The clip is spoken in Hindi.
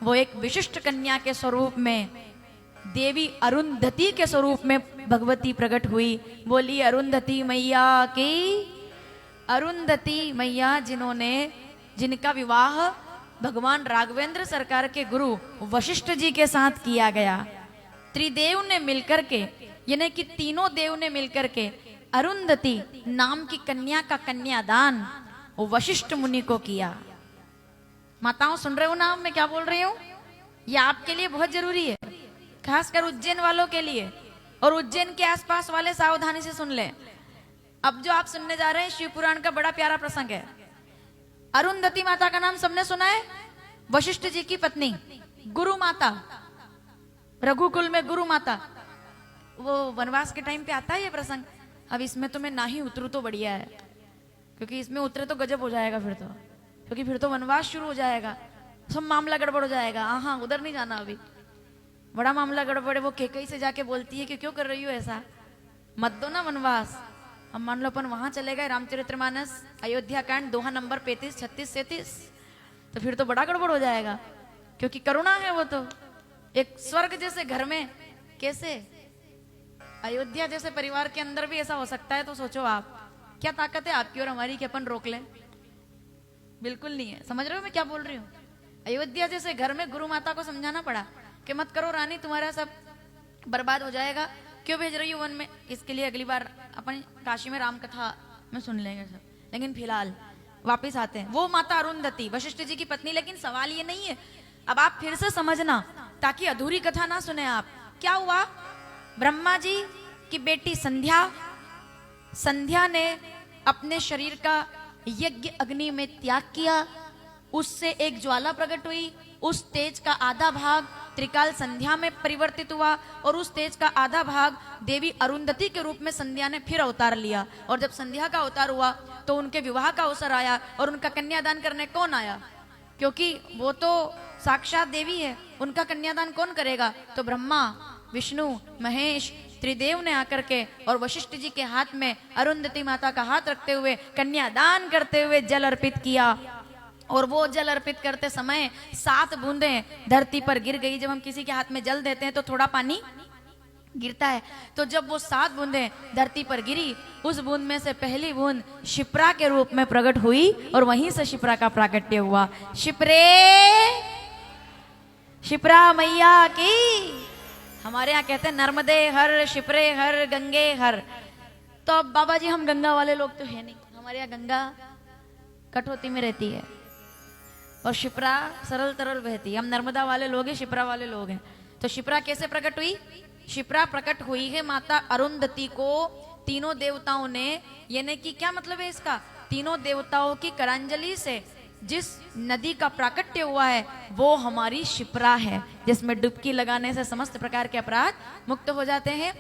वो एक विशिष्ट कन्या के स्वरूप में देवी अरुंधति के स्वरूप में भगवती प्रकट हुई। बोली अरुंधति मैया की। अरुंधति मैया जिनका विवाह भगवान राघवेंद्र सरकार के गुरु वशिष्ठ जी के साथ किया गया। त्रिदेव ने मिलकर के, यानी कि तीनों देव ने मिलकर के अरुंधति नाम की कन्या का कन्यादान वशिष्ठ मुनि को किया। माताओं सुन रहे हो ना मैं क्या बोल रही हूँ? ये आपके लिए बहुत जरूरी है, खासकर उज्जैन वालों के लिए, और उज्जैन के आसपास वाले सावधानी से सुन लें। अब जो आप सुनने जा रहे हैं शिव पुराण का बड़ा प्यारा प्रसंग है। अरुंधति माता का नाम सबने सुना है? वशिष्ठ जी की पत्नी, गुरु माता, रघुकुल में गुरु माता। वो वनवास के टाइम पे आता है ये प्रसंग। अब इसमें तो मैं ना ही उतरू तो बढ़िया है, क्योंकि इसमें उतरे तो गजब हो जाएगा फिर तो, क्योंकि फिर तो वनवास शुरू हो जाएगा, सब मामला गड़बड़ हो जाएगा। हाँ उधर नहीं जाना, अभी बड़ा मामला गड़बड़ है। वो केकई से जाके बोलती है कि क्यों कर रही हो ऐसा, मत दो ना वनवास। अब मान लो अपन वहां चले गए, रामचरितमानस अयोध्या कांड दोहा नंबर 35, 36, 37, तो फिर तो बड़ा गड़बड़ हो जाएगा, क्योंकि करुणा है वो तो। एक स्वर्ग जैसे घर में कैसे अयोध्या जैसे परिवार के अंदर भी ऐसा हो सकता है, तो सोचो आप क्या ताकत है आपकी और हमारी कि अपन रोक लें? बिल्कुल नहीं है। समझ रहे हो मैं क्या बोल रही हूँ? अयोध्या जैसे घर में गुरु माता को समझाना पड़ा कि मत करो रानी, तुम्हारा सब बर्बाद हो जाएगा, क्यों भेज रही हो वन में? इसके लिए अगली बार अपन काशी में राम कथा में सुन लेंगे सब। लेकिन फिलहाल वापिस आते हैं। वो माता अरुंधति वशिष्ठ जी की पत्नी। लेकिन सवाल ये नहीं है, अब आप फिर से समझना ताकि अधूरी कथा ना सुने आप। क्या हुआ? ब्रह्मा जी की बेटी संध्या ने अपने शरीर का यज्ञ अग्नि में त्याग किया, उससे एक ज्वाला प्रकट हुई। उस तेज का आधा भाग त्रिकाल संध्या में परिवर्तित हुआ और उस तेज का आधा भाग देवी अरुंधति के रूप में संध्या ने फिर अवतार लिया। और जब संध्या का अवतार हुआ तो उनके विवाह का अवसर आया और उनका कन्यादान करने कौन आया? क्योंकि वो तो साक्षात देवी है, उनका कन्यादान कौन करेगा? तो ब्रह्मा, विष्णु, महेश, त्रिदेव ने आकर के और वशिष्ठ जी के हाथ में अरुंधति माता का हाथ रखते हुए कन्यादान करते हुए जल अर्पित किया। और वो जल अर्पित करते समय 7 बूंदें धरती पर गिर गई। जब हम किसी के हाथ में जल देते हैं तो थोड़ा पानी गिरता है, तो जब वो 7 बूंदें धरती पर गिरी, उस बूंद में से पहली बूंद शिप्रा के रूप में प्रकट हुई और वहीं से शिप्रा का प्राकट्य हुआ। शिप्रा मैया की। हमारे यहाँ कहते हैं नर्मदे हर, शिप्रे हर, गंगे हर। तो अब बाबा जी हम गंगा वाले लोग तो है नहीं, हमारे यहाँ गंगा कटौती में रहती है और शिप्रा सरल तरल बहती है। हम नर्मदा वाले लोग हैं, शिप्रा वाले लोग हैं। तो शिप्रा कैसे प्रकट हुई? शिप्रा प्रकट हुई है माता अरुंधति को तीनों देवताओं ने, यानी कि क्या मतलब है इसका? तीनों देवताओं की करांजलि से जिस नदी का प्राकट्य हुआ है वो हमारी शिप्रा है, जिसमें डुबकी लगाने से समस्त प्रकार के अपराध मुक्त हो जाते हैं।